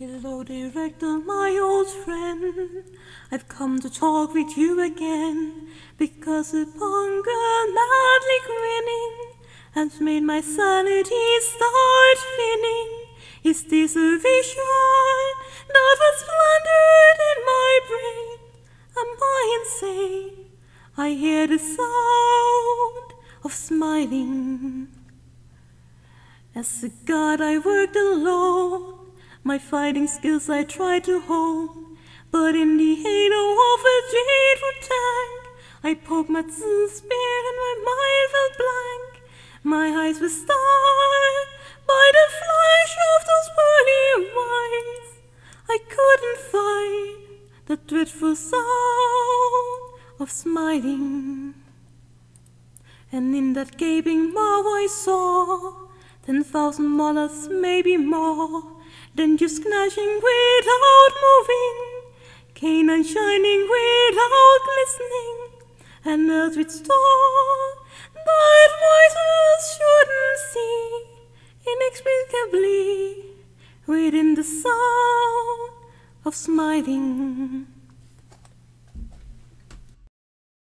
Hello, director, my old friend. I've come to talk with you again because a punk girl madly grinning has made my sanity start spinning. Is this a vision that was planted in my brain? Am I insane? I hear the sound of smiling. As a god I worked alone, my fighting skills I tried to hone, but in the halo of a dreadful tank, I poked my spear and my mind felt blank. My eyes were starred by the flash of those pearly eyes. I couldn't fight the dreadful sound of smiling. And in that gaping mouth I saw 10,000 monarchs, maybe more, than just clashing without moving, Canaan shining without glistening, and earth with storm that voices shouldn't see, inexplicably within the sound of smiling.